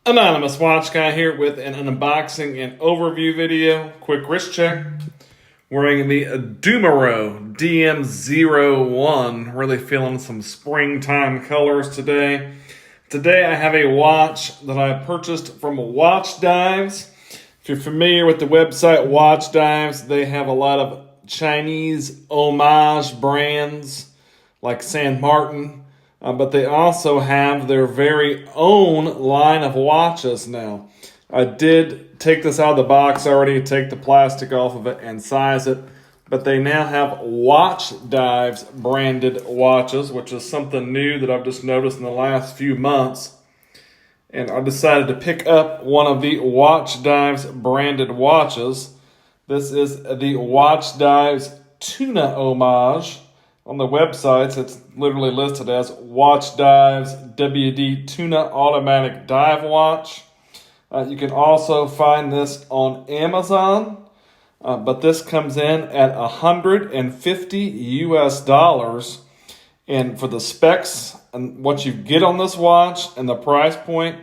Anonymous Watch Guy here with an unboxing and overview video. Quick wrist check. Wearing the Dumero DM01. Really feeling some springtime colors today. Today I have a watch that I purchased from Watchdives. If you're familiar with the website Watchdives, they have a lot of Chinese homage brands like San Martin. But they also have their very own line of watches now. I did take this out of the box already, take the plastic off of it and size it. But they now have Watchdives branded watches, which is something new that I've just noticed in the last few months. And I decided to pick up one of the Watchdives branded watches. This is the Watchdives Tuna Homage. On the websites, it's literally listed as Watchdives WD Tuna Automatic Dive Watch. You can also find this on Amazon, but this comes in at $150 US. And for the specs and what you get on this watch and the price point,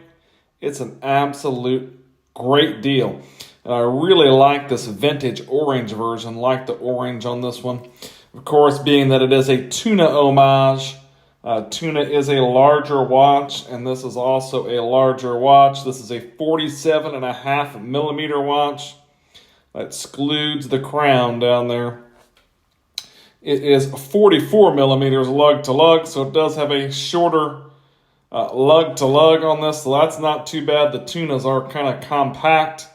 it's an absolute great deal. And I really like this vintage orange version, like the orange on this one. Of course, being that it is a tuna homage, tuna is a larger watch, and this is also a larger watch. This is a 47.5 millimeter watch. That excludes the crown down there. It is 44 millimeters lug to lug, so it does have a shorter lug to lug on this, so that's not too bad. The tunas are kind of compact,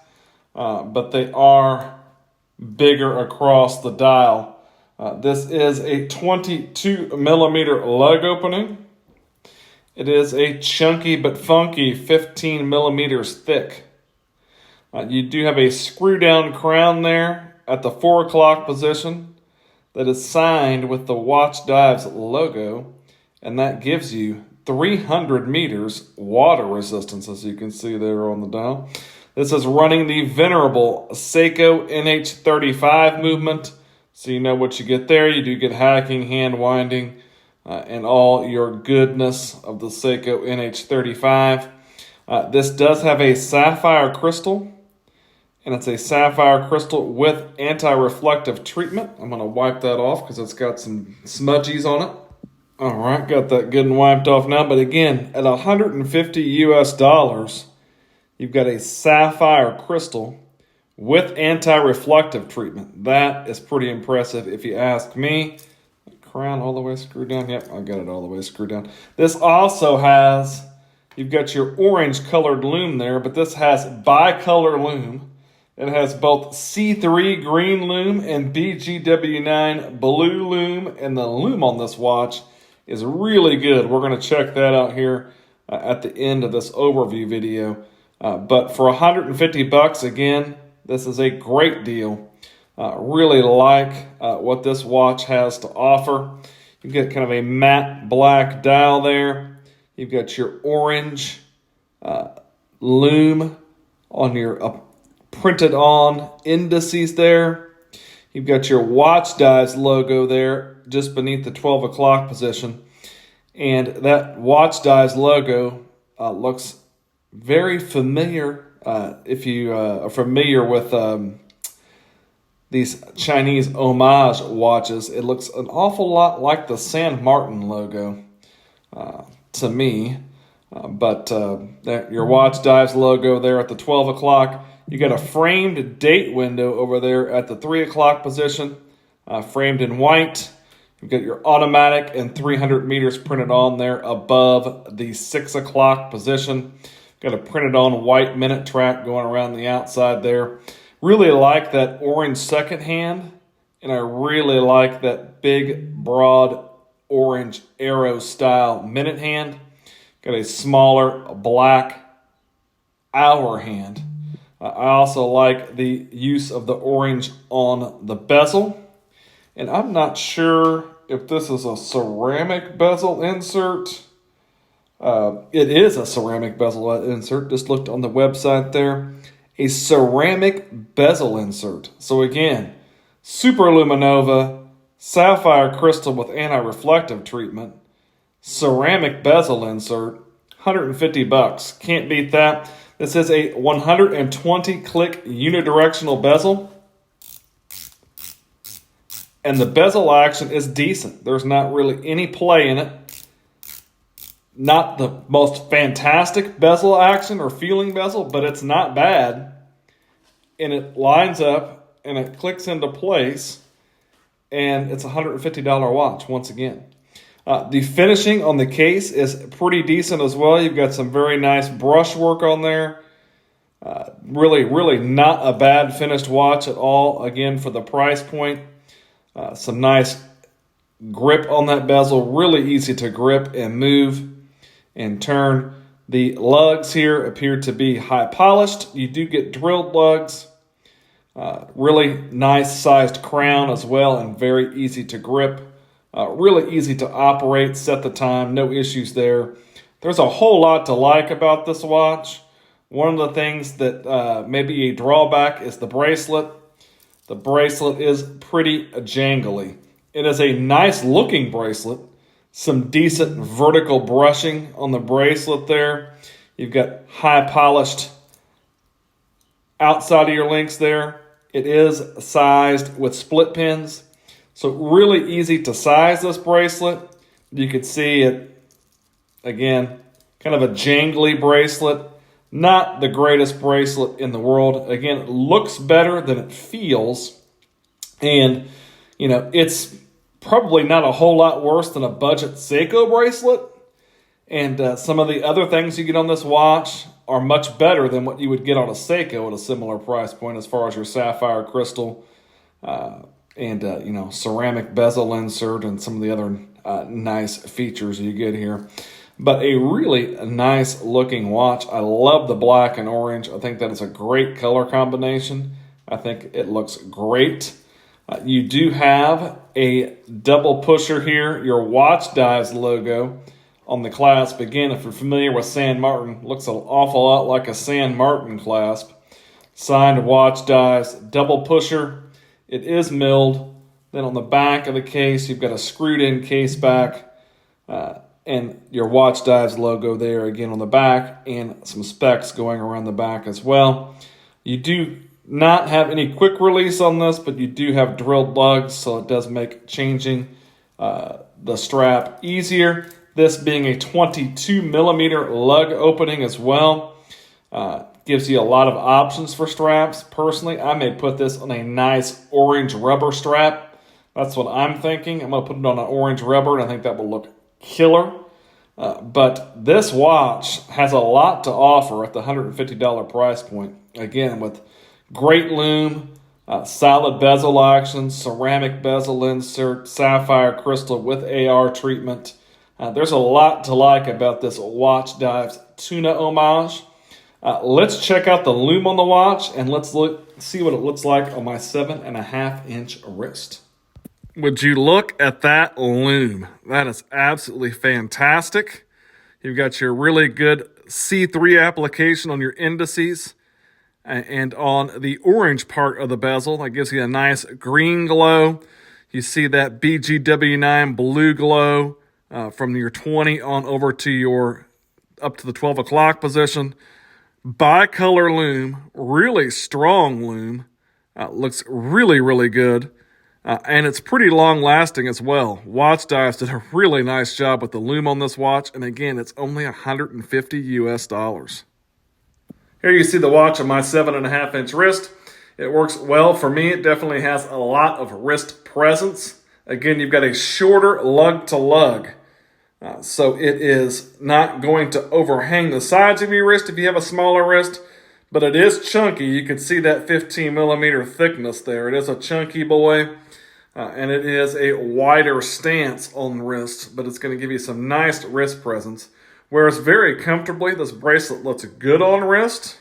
but they are bigger across the dial. This is a 22 millimeter lug opening. It is a chunky but funky 15 millimeters thick. You do have a screw down crown there at the 4 o'clock position that is signed with the Watchdives logo, and that gives you 300 meters water resistance, as you can see there on the dial. This is running the venerable Seiko NH35 movement. So you know what you get there. You do get hacking, hand winding, and all your goodness of the Seiko NH35. This does have a sapphire crystal, and it's a sapphire crystal with anti-reflective treatment. I'm going to wipe that off because it's got some smudgies on it. All right, got that good and wiped off now. But again, at $150 US, you've got a sapphire crystal with anti-reflective treatment. That is pretty impressive if you ask me. Crown all the way screwed down. Yep, I got it all the way screwed down. This also has, you've got your orange colored lume there, but this has bicolor lume. It has both C3 green lume and BGW9 blue lume, and the lume on this watch is really good. We're going to check that out here at the end of this overview video. But for $150, again, this is a great deal. Really like what this watch has to offer. You've got kind of a matte black dial there. You've got your orange lume on your printed on indices there. You've got your Watchdives logo there just beneath the 12 o'clock position. And that Watchdives logo looks very familiar. If you are familiar with these Chinese homage watches, it looks an awful lot like the San Martin logo to me. But your Watchdives logo there at the 12 o'clock. You got a framed date window over there at the 3 o'clock position, framed in white. You've got your automatic and 300 meters printed on there above the 6 o'clock position. Got a printed on white minute track going around the outside there. Really like that orange second hand, and I really like that big, broad, orange arrow style minute hand. Got a smaller black hour hand. I also like the use of the orange on the bezel. And I'm not sure if this is a ceramic bezel insert. It is a ceramic bezel insert. Just looked on the website there. A ceramic bezel insert. So again, super luminova, sapphire crystal with anti-reflective treatment, ceramic bezel insert, $150. Can't beat that. This is a 120 click unidirectional bezel. And the bezel action is decent. There's not really any play in it. Not the most fantastic bezel action or feeling bezel, but it's not bad. And it lines up and it clicks into place. And it's a $150 watch once again. The finishing on the case is pretty decent as well. You've got some very nice brushwork on there. Really not a bad finished watch at all. Again, for the price point. Some nice grip on that bezel, really easy to grip and move and turn. The lugs here appear to be high polished. You do get drilled lugs. Really nice sized crown as well and very easy to grip. Really easy to operate, set the time, no issues there. There's a whole lot to like about this watch. One of the things that may be a drawback is the bracelet. The bracelet is pretty jangly. It is a nice looking bracelet. Some decent vertical brushing on the bracelet there. You've got high polished outside of your links there. It is sized with split pins. So really easy to size this bracelet. You can see it, again, kind of a jangly bracelet. Not the greatest bracelet in the world. Again, it looks better than it feels. And, you know, it's probably not a whole lot worse than a budget Seiko bracelet. And some of the other things you get on this watch are much better than what you would get on a Seiko at a similar price point as far as your sapphire crystal and ceramic bezel insert and some of the other nice features you get here. But a really nice looking watch. I love the black and orange. I think that is a great color combination. I think it looks great. You do have a double pusher here, your Watchdives logo on the clasp. Again, if you're familiar with San Martin, looks an awful lot like a San Martin clasp. Signed Watchdives, double pusher. It is milled. Then on the back of the case, you've got a screwed in case back. And your Watchdives logo there again on the back and some specs going around the back as well. You do not have any quick release on this, but you do have drilled lugs, so it does make changing the strap easier. This being a 22 millimeter lug opening as well. Gives you a lot of options for straps. Personally, I may put this on a nice orange rubber strap. That's what I'm thinking. I'm going to put it on an orange rubber, and I think that will look killer. But this watch has a lot to offer at the $150 price point. Again, with great lume, solid bezel action, ceramic bezel insert, sapphire crystal with AR treatment. There's a lot to like about this Watchdives Tuna Homage. Let's check out the lume on the watch and let's see what it looks like on my 7.5-inch wrist. Would you look at that lume? That is absolutely fantastic. You've got your really good C3 application on your indices and on the orange part of the bezel. That gives you a nice green glow. You see that BGW9 blue glow from your 20 on over to your up to the 12 o'clock position. Bicolor lume, really strong lume. Looks really good. And it's pretty long lasting as well. Watchdives did a really nice job with the lume on this watch. And again, it's only $150 US. Here you see the watch on my 7.5-inch wrist. It works well for me. It definitely has a lot of wrist presence. Again, you've got a shorter lug to lug. So it is not going to overhang the sides of your wrist if you have a smaller wrist. But it is chunky. You can see that 15 millimeter thickness there. It is a chunky boy. And it is a wider stance on the wrist, but it's going to give you some nice wrist presence. Whereas very comfortably, this bracelet looks good on wrist,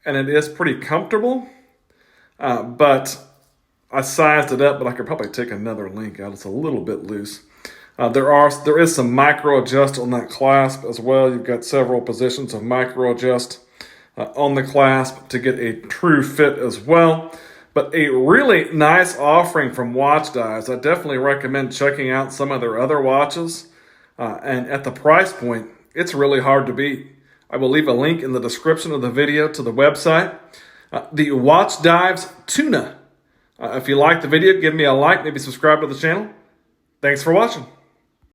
and it is pretty comfortable. But I sized it up, but I could probably take another link out. It's a little bit loose. There is some micro adjust on that clasp as well. You've got several positions of micro adjust on the clasp to get a true fit as well. But a really nice offering from Watchdives. I definitely recommend checking out some of their other watches. And at the price point, it's really hard to beat. I will leave a link in the description of the video to the website. The Watchdives Tuna. If you like the video, give me a like, maybe subscribe to the channel. Thanks for watching.